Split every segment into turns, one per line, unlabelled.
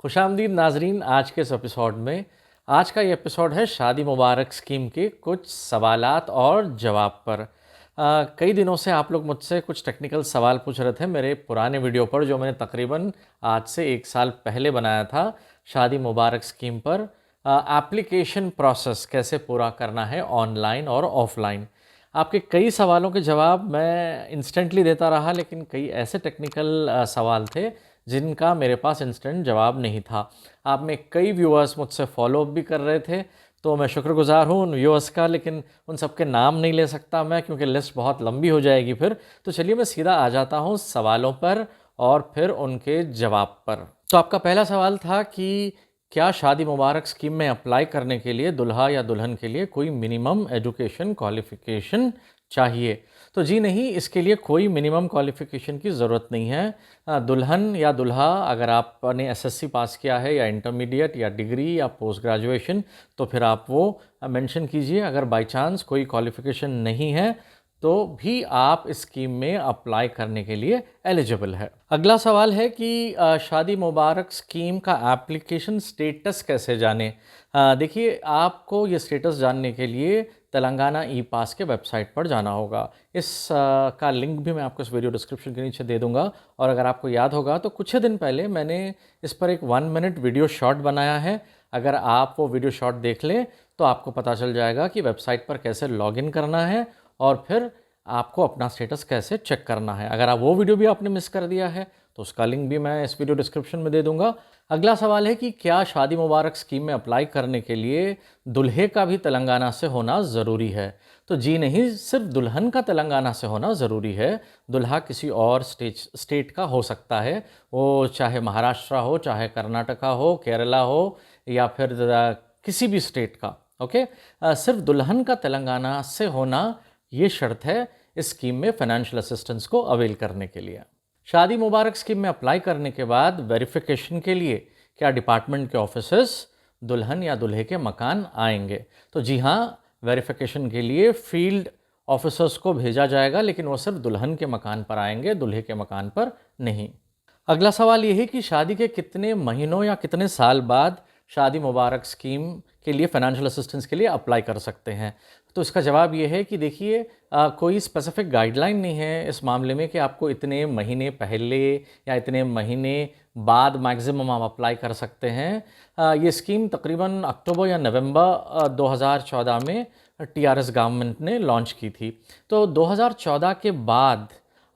खुशामदीद नाजरीन, आज के इस एपिसोड में आज का ये एपिसोड है शादी मुबारक स्कीम के कुछ सवालात और जवाब पर। कई दिनों से आप लोग मुझसे कुछ टेक्निकल सवाल पूछ रहे थे मेरे पुराने वीडियो पर, जो मैंने तकरीबन आज से 1 साल पहले बनाया था शादी मुबारक स्कीम पर। एप्लीकेशन प्रोसेस कैसे पूरा करना है ऑनलाइन और ऑफलाइन। आपके कई सवालों के जवाब मैं इंस्टेंटली देता रहा, लेकिन कई ऐसे टेक्निकल सवाल थे जिनका मेरे पास इंस्टेंट जवाब नहीं था। आप में कई व्यूअर्स मुझसे फॉलो अप भी कर रहे थे, तो मैं शुक्रगुजार हूँ उन व्यूअर्स का, लेकिन उन सबके नाम नहीं ले सकता मैं, क्योंकि लिस्ट बहुत लंबी हो जाएगी फिर। तो चलिए मैं सीधा आ जाता हूँ सवालों पर और फिर उनके जवाब पर। तो आपका पहला सवाल था कि क्या शादी मुबारक स्कीम में अप्लाई करने के लिए दुल्हा या दुल्हन के लिए कोई मिनिमम एजुकेशन क्वालिफ़िकेशन चाहिए। तो जी नहीं, इसके लिए कोई मिनिमम क्वालिफ़िकेशन की ज़रूरत नहीं है। दुल्हन या दुल्हा अगर आपने एसएससी पास किया है या इंटरमीडिएट या डिग्री या पोस्ट ग्रेजुएशन, तो फिर आप वो मेंशन कीजिए। अगर बाय चांस कोई क्वालिफ़िकेशन नहीं है तो भी आप इस स्कीम में अप्लाई करने के लिए एलिजिबल है। अगला सवाल है कि शादी मुबारक स्कीम का एप्लीकेशन स्टेटस कैसे जाने। देखिए, आपको ये स्टेटस जानने के लिए तेलंगाना ई पास के वेबसाइट पर जाना होगा। इस का लिंक भी मैं आपको इस वीडियो डिस्क्रिप्शन के नीचे दे दूंगा। और अगर आपको याद होगा तो कुछ ही दिन पहले मैंने इस पर एक 1 मिनट वीडियो शॉर्ट बनाया है। अगर आप वो वीडियो शॉर्ट देख लें तो आपको पता चल जाएगा कि वेबसाइट पर कैसे लॉगिन करना है और फिर आपको अपना स्टेटस कैसे चेक करना है। अगर आप वो वीडियो भी आपने मिस कर दिया है तो उसका लिंक भी मैं इस वीडियो डिस्क्रिप्शन में दे दूंगा। अगला सवाल है कि क्या शादी मुबारक स्कीम में अप्लाई करने के लिए दुल्हे का भी तेलंगाना से होना ज़रूरी है। तो जी नहीं, सिर्फ दुल्हन का तेलंगाना से होना ज़रूरी है। दुल्हा किसी और स्टेट का हो सकता है, वो चाहे महाराष्ट्र हो, चाहे कर्नाटका हो, केरला हो या फिर किसी भी स्टेट का। ओके, सिर्फ दुल्हन का तेलंगाना से होना ये शर्त है इस स्कीम में फाइनेंशियल असिस्टेंस को अवेल करने के लिए। शादी मुबारक स्कीम में अप्लाई करने के बाद वेरिफिकेशन के लिए क्या डिपार्टमेंट के ऑफिसर्स दुल्हन या दुल्हे के मकान आएंगे। तो जी हाँ, वेरिफिकेशन के लिए फील्ड ऑफिसर्स को भेजा जाएगा, लेकिन वो सिर्फ दुल्हन के मकान पर आएंगे, दुल्हे के मकान पर नहीं। अगला सवाल ये है कि शादी के कितने महीनों या कितने साल बाद शादी मुबारक स्कीम के लिए फाइनेंशियल असिस्टेंस के लिए अप्लाई कर सकते हैं। तो इसका जवाब ये है कि देखिए, कोई स्पेसिफिक गाइडलाइन नहीं है इस मामले में कि आपको इतने महीने पहले या इतने महीने बाद मैक्सिमम आप अप्लाई कर सकते हैं। ये स्कीम तकरीबन अक्टूबर या नवंबर 2014 में टीआरएस गवर्नमेंट ने लॉन्च की थी। तो 2014 के बाद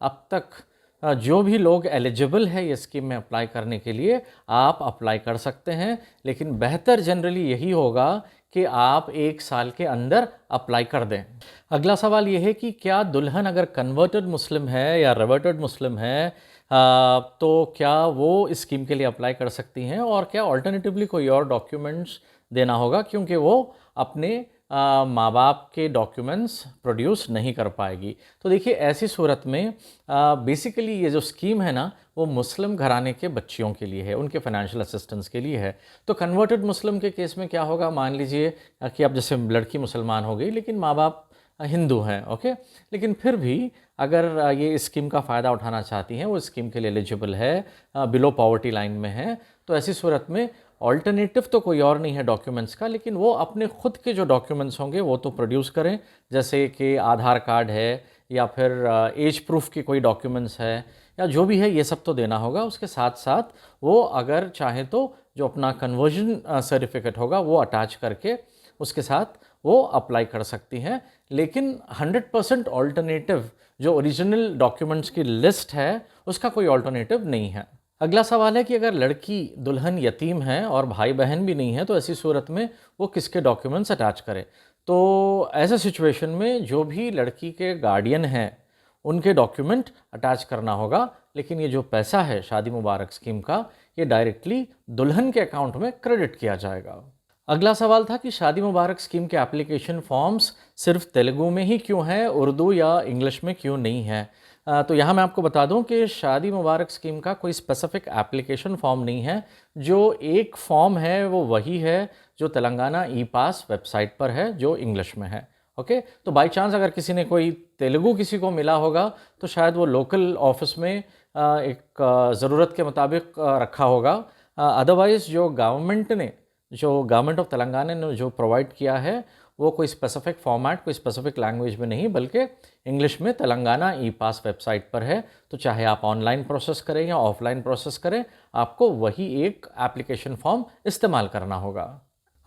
अब तक जो भी लोग एलिजिबल है ये स्कीम में अप्लाई करने के लिए, आप अप्लाई कर सकते हैं। लेकिन बेहतर जनरली यही होगा कि आप 1 साल के अंदर अप्लाई कर दें। अगला सवाल ये है कि क्या दुल्हन अगर कन्वर्टेड मुस्लिम है या रिवर्टेड मुस्लिम है, तो क्या वो इस स्कीम के लिए अप्लाई कर सकती हैं, और क्या ऑल्टरनेटिवली कोई और डॉक्यूमेंट्स देना होगा, क्योंकि वो अपने माँ बाप के डॉक्यूमेंट्स प्रोड्यूस नहीं कर पाएगी। तो देखिए, ऐसी सूरत में बेसिकली ये जो स्कीम है ना, वो मुस्लिम घराने के बच्चियों के लिए है, उनके फाइनेंशियल असिस्टेंस के लिए है। तो कन्वर्टेड मुस्लिम के केस में क्या होगा, मान लीजिए कि अब जैसे लड़की मुसलमान हो गई लेकिन माँ बाप हिंदू हैं, ओके, लेकिन फिर भी अगर ये स्कीम का फ़ायदा उठाना चाहती हैं, वो स्कीम के लिए एलिजिबल है, बिलो पॉवर्टी लाइन में है, तो ऐसी सूरत में ऑल्टरनेटिव तो कोई और नहीं है डॉक्यूमेंट्स का, लेकिन वो अपने खुद के जो डॉक्यूमेंट्स होंगे वो तो प्रोड्यूस करें, जैसे कि आधार कार्ड है या फिर एज प्रूफ की कोई डॉक्यूमेंट्स है या जो भी है, ये सब तो देना होगा। उसके साथ साथ वो अगर चाहे तो जो अपना कन्वर्जन सर्टिफिकेट होगा वो अटैच करके उसके साथ वो अप्लाई कर सकती हैं। लेकिन 100% ऑल्टरनेटिव जो ओरिजिनल डॉक्यूमेंट्स की लिस्ट है उसका कोई ऑल्टरनेटिव नहीं है। अगला सवाल है कि अगर लड़की दुल्हन यतीम है और भाई बहन भी नहीं है, तो ऐसी सूरत में वो किसके डॉक्यूमेंट्स अटैच करे। तो ऐसे सिचुएशन में जो भी लड़की के गार्डियन हैं उनके डॉक्यूमेंट अटैच करना होगा, लेकिन ये जो पैसा है शादी मुबारक स्कीम का, ये डायरेक्टली दुल्हन के अकाउंट में क्रेडिट किया जाएगा। अगला सवाल था कि शादी मुबारक स्कीम के एप्लीकेशन फॉर्म्स सिर्फ तेलुगु में ही क्यों हैं, उर्दू या इंग्लिश में क्यों नहीं है। तो यहाँ मैं आपको बता दूं कि शादी मुबारक स्कीम का कोई स्पेसिफिक एप्लीकेशन फॉर्म नहीं है। जो एक फॉर्म है वो वही है जो तेलंगाना ई पास वेबसाइट पर है, जो इंग्लिश में है। ओके, तो बाय चांस अगर किसी ने कोई तेलुगु किसी को मिला होगा तो शायद वो लोकल ऑफिस में एक ज़रूरत के मुताबिक रखा होगा। अदरवाइज़ जो गवर्नमेंट ऑफ तेलंगाना ने जो प्रोवाइड किया है वो कोई स्पेसिफिक फॉर्मेट, कोई स्पेसिफिक लैंग्वेज में नहीं, बल्कि इंग्लिश में तेलंगाना ई पास वेबसाइट पर है। तो चाहे आप ऑनलाइन प्रोसेस करें या ऑफलाइन प्रोसेस करें, आपको वही एक एप्लीकेशन फॉर्म इस्तेमाल करना होगा।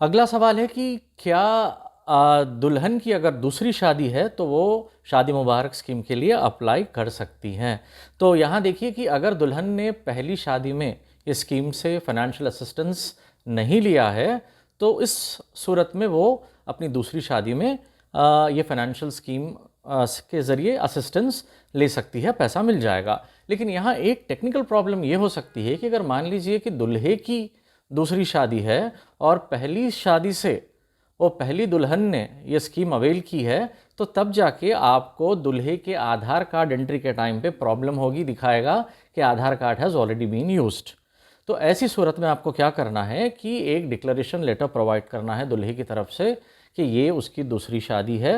अगला सवाल है कि क्या दुल्हन की अगर दूसरी शादी है तो वो शादी मुबारक स्कीम के लिए अप्लाई कर सकती हैं। तो यहाँ देखिए कि अगर दुल्हन ने पहली शादी में इस स्कीम से फाइनेंशियल असिस्टेंस नहीं लिया है, तो इस सूरत में वो अपनी दूसरी शादी में ये फाइनेंशियल स्कीम के ज़रिए असिस्टेंस ले सकती है, पैसा मिल जाएगा। लेकिन यहाँ एक टेक्निकल प्रॉब्लम ये हो सकती है कि अगर मान लीजिए कि दूल्हे की दूसरी शादी है और पहली शादी से वो पहली दुल्हन ने ये स्कीम अवेल की है, तो तब जाके आपको दूल्हे के आधार कार्ड एंट्री के टाइम पे प्रॉब्लम होगी, दिखाएगा कि Aadhaar card has already been used. तो ऐसी सूरत में आपको क्या करना है कि एक डिक्लेरेशन लेटर प्रोवाइड करना है दूल्हे की तरफ से कि ये उसकी दूसरी शादी है,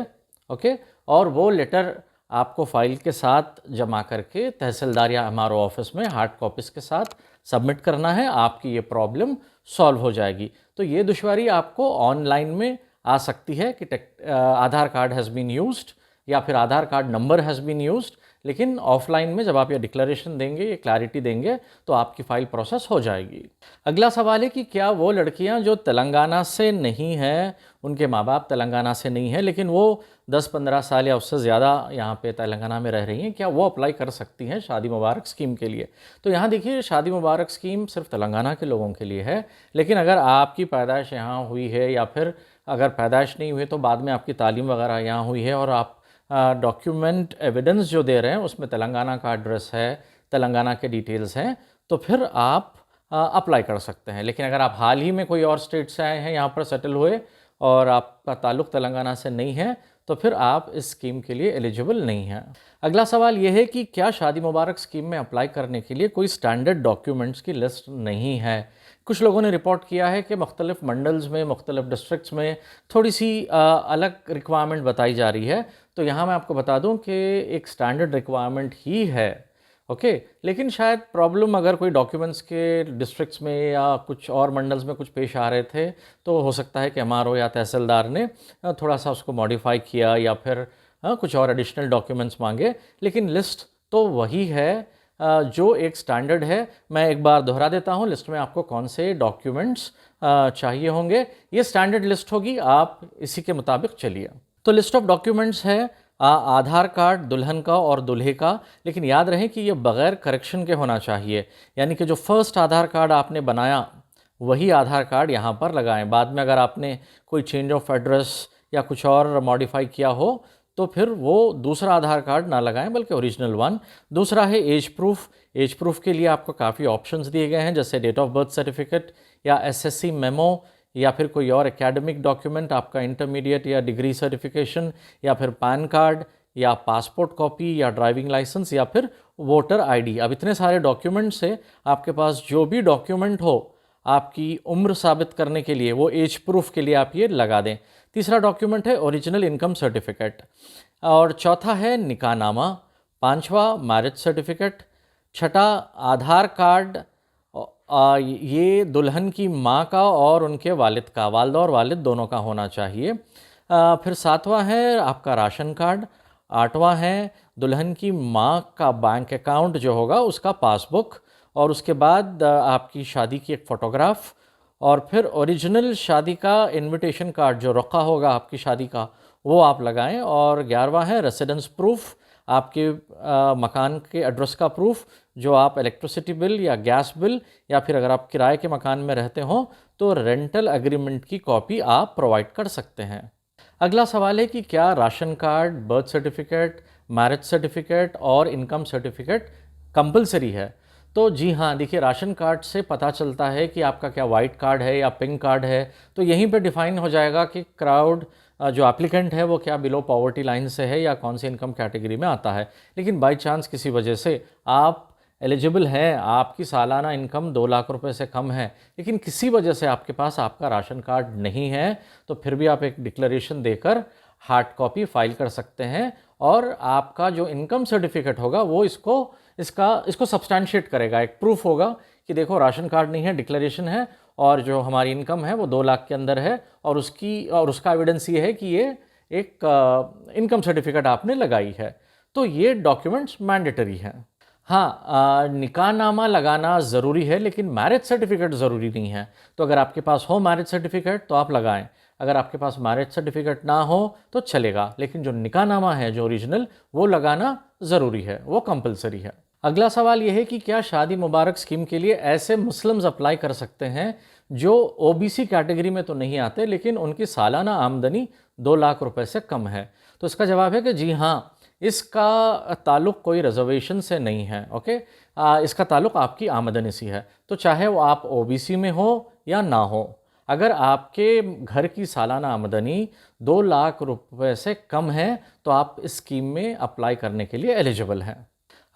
ओके। और वो लेटर आपको फाइल के साथ जमा करके तहसीलदार या एमआरओ ऑफिस में हार्ड कॉपीज़ के साथ सबमिट करना है। आपकी ये प्रॉब्लम सॉल्व हो जाएगी। तो ये दुश्वारी आपको ऑनलाइन में आ सकती है कि Aadhaar card has been used या फिर Aadhaar card number has been used, लेकिन ऑफलाइन में जब आप ये डिक्लेरेशन देंगे, ये क्लैरिटी देंगे, तो आपकी फ़ाइल प्रोसेस हो जाएगी। अगला सवाल है कि क्या वो लड़कियां जो तेलंगाना से नहीं हैं, उनके माँ बाप तेलंगाना से नहीं हैं, लेकिन वो 10-15 साल या उससे ज़्यादा यहाँ पे तेलंगाना में रह रही हैं, क्या वो अप्लाई कर सकती हैं शादी मुबारक स्कीम के लिए? तो यहाँ देखिए, शादी मुबारक स्कीम सिर्फ तेलंगाना के लोगों के लिए है, लेकिन अगर आपकी पैदाइश यहाँ हुई है या फिर अगर पैदाइश नहीं हुई तो बाद में आपकी तालीम वगैरह यहाँ हुई है और आप डॉक्यूमेंट एविडेंस जो दे रहे हैं उसमें तेलंगाना का एड्रेस है, तेलंगाना के डिटेल्स हैं, तो फिर आप अप्लाई कर सकते हैं। लेकिन अगर आप हाल ही में कोई और स्टेट से आए हैं, यहाँ पर सेटल हुए और आपका ताल्लुक़ तेलंगाना से नहीं है, तो फिर आप इस स्कीम के लिए एलिजिबल नहीं हैं। अगला सवाल ये है कि क्या शादी मुबारक स्कीम में अप्लाई करने के लिए कोई स्टैंडर्ड डॉक्यूमेंट्स की लिस्ट नहीं है? कुछ लोगों ने रिपोर्ट किया है कि मुख्तलिफ मंडल्स में, मुख्तलिफ डिस्ट्रिक्ट्स में थोड़ी सी अलग रिक्वायरमेंट बताई जा रही है। तो यहाँ मैं आपको बता दूँ कि एक स्टैंडर्ड रिक्वायरमेंट ही है, ओके। लेकिन शायद प्रॉब्लम अगर कोई डॉक्यूमेंट्स के डिस्ट्रिक्ट्स में या कुछ और मंडल्स में कुछ पेश आ रहे थे, तो हो सकता है कि एमआरओ या तहसीलदार ने थोड़ा सा उसको मॉडिफाई किया या फिर कुछ और एडिशनल डॉक्यूमेंट्स मांगे, लेकिन लिस्ट तो वही है जो एक स्टैंडर्ड है। मैं एक बार दोहरा देता हूँ, लिस्ट में आपको कौन से डॉक्यूमेंट्स चाहिए होंगे, ये स्टैंडर्ड लिस्ट होगी, आप इसी के मुताबिक चलिए। तो लिस्ट ऑफ डॉक्यूमेंट्स है आधार कार्ड दुल्हन का और दूल्हे का, लेकिन याद रहे कि ये बग़ैर करेक्शन के होना चाहिए, यानी कि जो फर्स्ट आधार कार्ड आपने बनाया वही आधार कार्ड यहाँ पर लगाएं। बाद में अगर आपने कोई चेंज ऑफ एड्रेस या कुछ और मॉडिफाई किया हो तो फिर वो दूसरा आधार कार्ड ना लगाएं, बल्कि ओरिजिनल वन। दूसरा है एज प्रूफ। एज प्रूफ के लिए आपको काफ़ी ऑप्शंस दिए गए हैं, जैसे डेट ऑफ बर्थ सर्टिफिकेट या एसएससी मेमो या फिर कोई और एकेडमिक डॉक्यूमेंट, आपका इंटरमीडिएट या डिग्री सर्टिफिकेशन या फिर पैन कार्ड या पासपोर्ट कॉपी या ड्राइविंग लाइसेंस या फिर वोटर आईडी। अब इतने सारे डॉक्यूमेंट से आपके पास जो भी डॉक्यूमेंट हो आपकी उम्र साबित करने के लिए, वो एज प्रूफ के लिए आप ये लगा दें। तीसरा डॉक्यूमेंट है ओरिजिनल इनकम सर्टिफिकेट, और चौथा है निकाहनामा, पांचवा मैरिज सर्टिफिकेट, छठा आधार कार्ड, ये दुल्हन की माँ का और उनके वालिद का, वालिदा और वालिद दोनों का होना चाहिए। फिर सातवां है आपका राशन कार्ड, आठवां है दुल्हन की माँ का बैंक अकाउंट जो होगा उसका पासबुक, और उसके बाद आपकी शादी की एक फ़ोटोग्राफ, और फिर ओरिजिनल शादी का इनविटेशन कार्ड जो रखा होगा आपकी शादी का वो आप लगाएं, और 11वां है रेसिडेंस प्रूफ, आपके मकान के एड्रेस का प्रूफ, जो आप इलेक्ट्रिसिटी बिल या गैस बिल या फिर अगर आप किराए के मकान में रहते हो तो रेंटल एग्रीमेंट की कॉपी आप प्रोवाइड कर सकते हैं। अगला सवाल है कि क्या ration card, birth certificate, marriage certificate और इनकम सर्टिफिकेट कंपलसरी है? तो जी हाँ, देखिए, राशन कार्ड से पता चलता है कि आपका क्या वाइट कार्ड है या पिंक कार्ड है, तो यहीं पे डिफ़ाइन हो जाएगा कि क्राउड जो एप्लीकेंट है वो क्या बिलो पॉवर्टी लाइन से है या कौन सी इनकम कैटेगरी में आता है। लेकिन बाई चांस किसी वजह से आप एलिजिबल हैं, आपकी सालाना इनकम 2 लाख रुपए से कम है, लेकिन किसी वजह से आपके पास आपका राशन कार्ड नहीं है, तो फिर भी आप एक डिक्लेरेशन देकर हार्ड कॉपी फाइल कर सकते हैं, और आपका जो इनकम सर्टिफिकेट होगा वो इसको सब्सटैंशिएट करेगा, एक प्रूफ होगा कि देखो राशन कार्ड नहीं है, डिक्लेरेशन है और जो हमारी इनकम है वो 2 लाख के अंदर है और उसका एविडेंस ये है कि ये एक इनकम सर्टिफिकेट आपने लगाई है, तो ये डॉक्यूमेंट्स मैंडेटरी हैं। हाँ, निकाहनामा लगाना ज़रूरी है लेकिन मैरिज सर्टिफिकेट ज़रूरी नहीं है। तो अगर आपके पास हो मैरिज सर्टिफिकेट तो आप लगाएं, अगर आपके पास मैरिज सर्टिफिकेट ना हो तो चलेगा, लेकिन जो निकाहनामा है जो ओरिजिनल वो लगाना ज़रूरी है, वो कंपलसरी है। अगला सवाल यह है कि क्या शादी मुबारक स्कीम के लिए ऐसे मुस्लिम्स अप्लाई कर सकते हैं जो ओबीसी कैटेगरी में तो नहीं आते लेकिन उनकी सालाना आमदनी 2 लाख रुपए से कम है? तो इसका जवाब है कि जी हाँ, इसका ताल्लुक़ कोई रिजर्वेशन से नहीं है। ओके, इसका ताल्लुक़ आपकी आमदनी से है। तो चाहे वो आप ओबीसी में हो या ना हो, अगर आपके घर की सालाना आमदनी 2 लाख रुपए से कम है तो आप इस स्कीम में अप्लाई करने के लिए एलिजिबल हैं।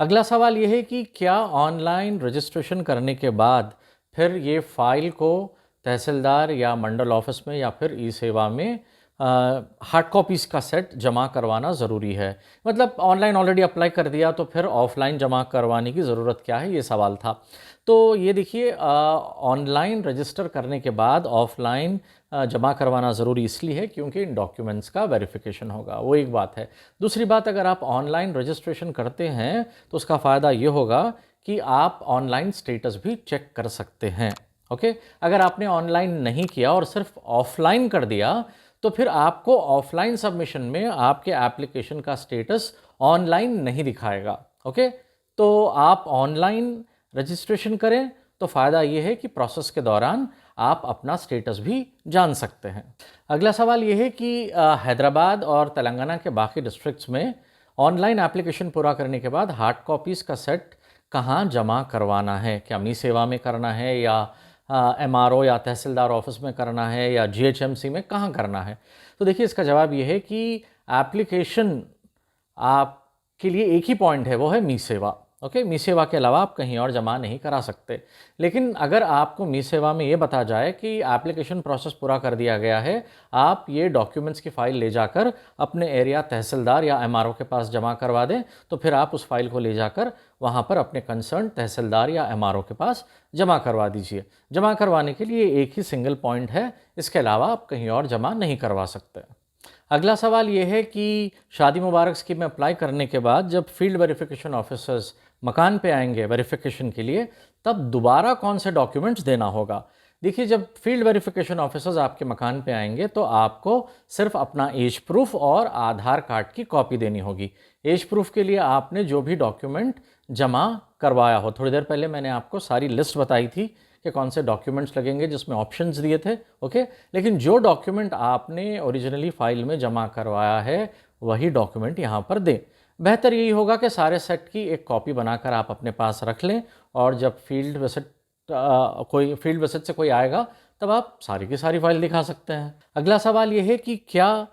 अगला सवाल ये है कि क्या ऑनलाइन रजिस्ट्रेशन करने के बाद फिर ये फ़ाइल को तहसीलदार या मंडल ऑफिस में या फिर ई सेवा में हार्ड कॉपीज़ का सेट जमा करवाना ज़रूरी है? मतलब ऑनलाइन ऑलरेडी अप्लाई कर दिया तो फिर ऑफ़लाइन जमा करवाने की ज़रूरत क्या है, ये सवाल था। तो ये देखिए, ऑनलाइन रजिस्टर करने के बाद ऑफ़लाइन जमा करवाना ज़रूरी इसलिए है क्योंकि इन डॉक्यूमेंट्स का वेरिफिकेशन होगा, वो एक बात है। दूसरी बात, अगर आप ऑनलाइन रजिस्ट्रेशन करते हैं तो उसका फ़ायदा ये होगा कि आप ऑनलाइन स्टेटस भी चेक कर सकते हैं। ओके, अगर आपने ऑनलाइन नहीं किया और सिर्फ ऑफ़लाइन कर दिया तो फिर आपको ऑफ़लाइन सबमिशन में आपके एप्लीकेशन का स्टेटस ऑनलाइन नहीं दिखाएगा। ओके, तो आप ऑनलाइन रजिस्ट्रेशन करें तो फ़ायदा ये है कि प्रोसेस के दौरान आप अपना स्टेटस भी जान सकते हैं। अगला सवाल ये है कि हैदराबाद और तेलंगाना के बाकी डिस्ट्रिक्ट्स में ऑनलाइन एप्लीकेशन पूरा करने के बाद हार्ड कॉपीज़ का सेट कहाँ जमा करवाना है? क्या मी सेवा में करना है या एमआरओ या तहसीलदार ऑफिस में करना है या जीएचएमसी में, कहाँ करना है? तो देखिए, इसका जवाब ये है कि एप्लीकेशन आपके लिए एक ही पॉइंट है, वो है मी सेवा। ओके, मी सेवा के अलावा आप कहीं और जमा नहीं करा सकते। लेकिन अगर आपको मी सेवा में ये बता जाए कि एप्लीकेशन प्रोसेस पूरा कर दिया गया है, आप ये डॉक्यूमेंट्स की फ़ाइल ले जाकर अपने एरिया तहसीलदार या एमआरओ के पास जमा करवा दें, तो फिर आप उस फाइल को ले जाकर वहाँ पर अपने कंसर्न तहसीलदार या एमआरओ के पास जमा करवा दीजिए। जमा करवाने के लिए एक ही सिंगल पॉइंट है, इसके अलावा आप कहीं और जमा नहीं करवा सकते। अगला सवाल ये है कि शादी मुबारक स्कीम में अप्लाई करने के बाद जब फील्ड वेरिफिकेशन ऑफिसर्स मकान पे आएंगे वेरिफिकेशन के लिए, तब दोबारा कौन से डॉक्यूमेंट्स देना होगा? देखिए, जब फील्ड वेरिफिकेशन ऑफिसर्स आपके मकान पे आएंगे तो आपको सिर्फ अपना एज प्रूफ और आधार कार्ड की कॉपी देनी होगी। एज प्रूफ के लिए आपने जो भी डॉक्यूमेंट जमा करवाया हो, थोड़ी देर पहले मैंने आपको सारी लिस्ट बताई थी कि कौन से डॉक्यूमेंट्स लगेंगे जिसमें ऑप्शंस दिए थे। ओके, लेकिन जो डॉक्यूमेंट आपने ओरिजिनली फ़ाइल में जमा करवाया है वही डॉक्यूमेंट यहाँ पर दें। बेहतर यही होगा कि सारे सेट की एक कॉपी बनाकर आप अपने पास रख लें और जब फील्ड विजिट से कोई आएगा तब आप सारी की सारी फाइल दिखा सकते हैं। अगला सवाल ये है कि क्या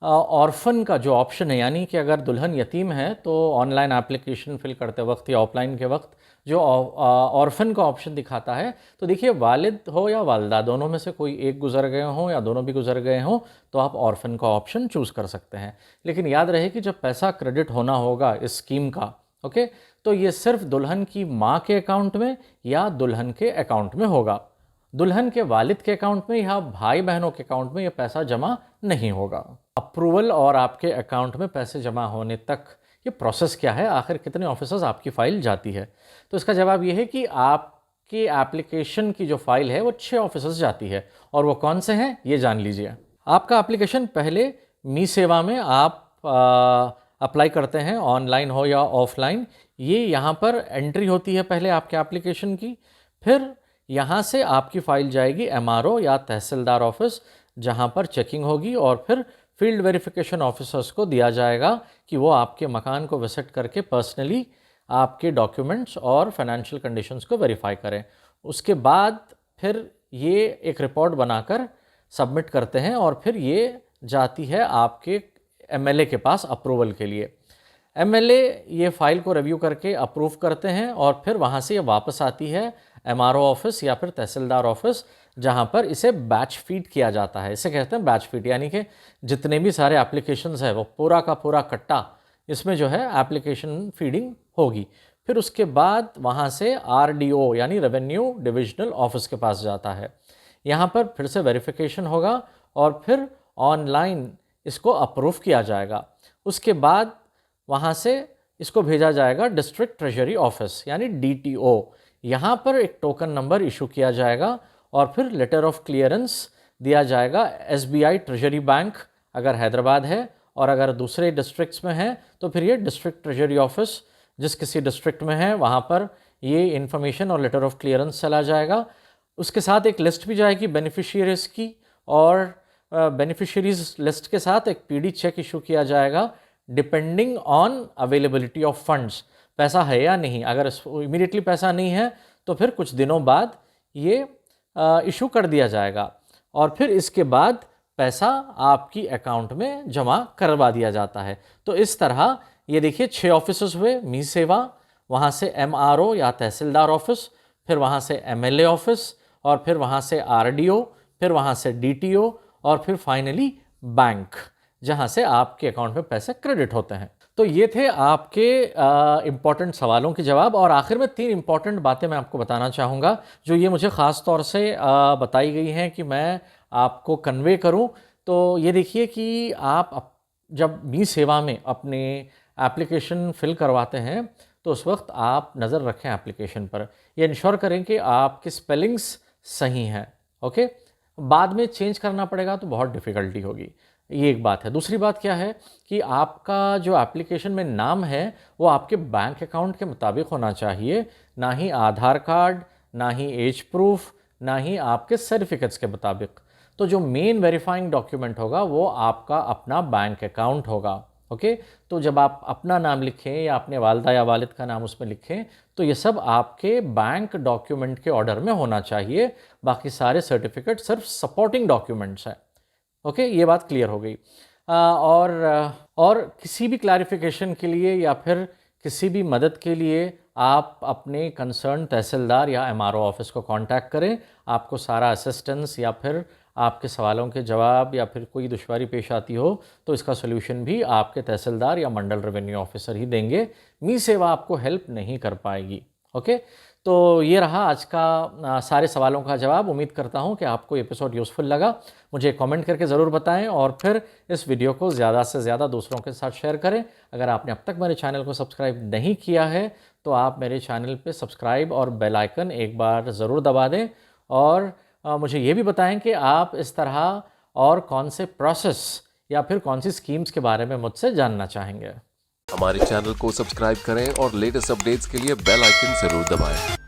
ऑर्फन का जो ऑप्शन है, यानी कि अगर दुल्हन यतीम है तो ऑनलाइन एप्लीकेशन फिल करते वक्त या ऑफलाइन के वक्त जो ऑर्फन का ऑप्शन दिखाता है, तो देखिए, वालिद हो या वालदा, दोनों में से कोई एक गुजर गए हों या दोनों भी गुजर गए हों तो आप ऑर्फन का ऑप्शन चूज़ कर सकते हैं। लेकिन याद रहे कि जब पैसा क्रेडिट होना होगा इस स्कीम का, ओके, तो ये सिर्फ दुल्हन की माँ के अकाउंट में या दुल्हन के अकाउंट में होगा। दुल्हन के वालिद के अकाउंट में या भाई बहनों के अकाउंट में ये पैसा जमा नहीं होगा। अप्रूवल और आपके अकाउंट में पैसे जमा होने तक ये प्रोसेस क्या है, आखिर कितने ऑफिसर्स आपकी फ़ाइल जाती है? तो इसका जवाब ये है कि आपकी एप्लीकेशन की जो फ़ाइल है वो 6 ऑफिसर्स जाती है, और वो कौन से हैं ये जान लीजिए। आपका एप्लीकेशन पहले मी सेवा में आप अप्लाई करते हैं, ऑनलाइन हो या ऑफलाइन। ये यहाँ पर एंट्री होती है पहले आपके एप्लीकेशन की, फिर यहाँ से आपकी फ़ाइल जाएगी एमआरओ या तहसीलदार ऑफिस, जहाँ पर चेकिंग होगी, और फिर फील्ड वेरिफिकेशन ऑफिसर्स को दिया जाएगा कि वो आपके मकान को विजिट करके पर्सनली आपके डॉक्यूमेंट्स और फाइनेंशियल कंडीशंस को वेरीफाई करें। उसके बाद फिर ये एक रिपोर्ट बनाकर सबमिट करते हैं और फिर ये जाती है आपके एमएलए के पास अप्रूवल के लिए। एमएलए ये फ़ाइल को रिव्यू करके अप्रूव करते हैं और फिर वहाँ से ये वापस आती है एमआरओ ऑफिस या फिर तहसीलदार ऑफिस, जहाँ पर इसे बैच फीड किया जाता है। इसे कहते हैं बैच फीड, यानी कि जितने भी सारे एप्लीकेशंस हैं वो पूरा का पूरा कट्टा इसमें जो है एप्लीकेशन फीडिंग होगी। फिर उसके बाद वहाँ से RDO यानी रेवेन्यू डिविजनल ऑफिस के पास जाता है। यहाँ पर फिर से वेरिफिकेशन होगा और फिर ऑनलाइन इसको अप्रूव किया जाएगा। उसके बाद वहाँ से इसको भेजा जाएगा डिस्ट्रिक्ट ट्रेजरी ऑफिस यानी DTO। यहाँ पर एक टोकन नंबर इशू किया जाएगा और फिर लेटर ऑफ क्लियरेंस दिया जाएगा SBI ट्रेजरी बैंक अगर हैदराबाद है, और अगर दूसरे डिस्ट्रिक्ट्स में है तो फिर ये डिस्ट्रिक्ट ट्रेजरी ऑफिस जिस किसी डिस्ट्रिक्ट में है वहाँ पर ये इन्फॉर्मेशन और लेटर ऑफ क्लियरेंस चला जाएगा। उसके साथ एक लिस्ट भी जाएगी बेनिफिशियरीज़ की, और बेनिफिशियरीज लिस्ट के साथ एक PD चेक इशू किया जाएगा depending on availability of funds, पैसा है या नहीं। अगर इमीडिएटली पैसा नहीं है तो फिर कुछ दिनों बाद ये इशू कर दिया जाएगा और फिर इसके बाद पैसा आपकी अकाउंट में जमा करवा दिया जाता है। तो इस तरह ये देखिए 6 ऑफिस हुए, मी सेवा, वहाँ से MRO या तहसीलदार ऑफिस, फिर वहाँ से MLA ऑफिस, और फिर वहाँ से RDO, फिर वहाँ से DTO, और फिर फाइनली बैंक जहाँ से आपके अकाउंट में पैसे क्रेडिट होते हैं। तो ये थे आपके इम्पॉर्टेंट सवालों के जवाब। और आखिर में 3 इम्पॉर्टेंट बातें मैं आपको बताना चाहूँगा जो ये मुझे ख़ास तौर से बताई गई हैं कि मैं आपको कन्वे करूं। तो ये देखिए कि आप जब मी सेवा में अपने एप्लीकेशन फिल करवाते हैं तो उस वक्त आप नज़र रखें एप्लीकेशन पर, ये इंश्योर करें कि आपके स्पेलिंग्स सही हैं। ओके, बाद में चेंज करना पड़ेगा तो बहुत डिफ़िकल्टी होगी, ये एक बात है। दूसरी बात क्या है कि आपका जो एप्लीकेशन में नाम है वो आपके बैंक अकाउंट के मुताबिक होना चाहिए, ना ही आधार कार्ड, ना ही एज प्रूफ, ना ही आपके सर्टिफिकेट्स के मुताबिक। तो जो मेन वेरीफाइंग डॉक्यूमेंट होगा वो आपका अपना बैंक अकाउंट होगा। ओके, तो जब आप अपना नाम लिखें या अपने वालदा या वालिद का नाम उसमें लिखें तो ये सब आपके बैंक डॉक्यूमेंट के ऑर्डर में होना चाहिए, बाकी सारे सर्टिफिकेट सिर्फ सपोर्टिंग डॉक्यूमेंट्स हैं। ओके, ये बात क्लियर हो गई। और किसी भी क्लैरिफिकेशन के लिए या फिर किसी भी मदद के लिए आप अपने कंसर्न तहसीलदार या MRO ऑफिस को कांटेक्ट करें। आपको सारा असिस्टेंस या फिर आपके सवालों के जवाब या फिर कोई दुश्वारी पेश आती हो तो इसका सलूशन भी आपके तहसीलदार या मंडल रेवेन्यू ऑफिसर ही देंगे। मी सेवा आपको हेल्प नहीं कर पाएगी। ओके, तो ये रहा आज का सारे सवालों का जवाब। उम्मीद करता हूँ कि आपको एपिसोड यूज़फुल लगा। मुझे कमेंट करके ज़रूर बताएं और फिर इस वीडियो को ज़्यादा से ज़्यादा दूसरों के साथ शेयर करें। अगर आपने अब तक मेरे चैनल को सब्सक्राइब नहीं किया है तो आप मेरे चैनल पे सब्सक्राइब और बेल आइकन एक बार ज़रूर दबा दें, और मुझे ये भी बताएं कि आप इस तरह और कौन से प्रोसेस या फिर कौन सी स्कीम्स के बारे में मुझसे जानना चाहेंगे।
हमारे चैनल को सब्सक्राइब करें और लेटेस्ट अपडेट्स के लिए बेल आइकन जरूर दबाएं।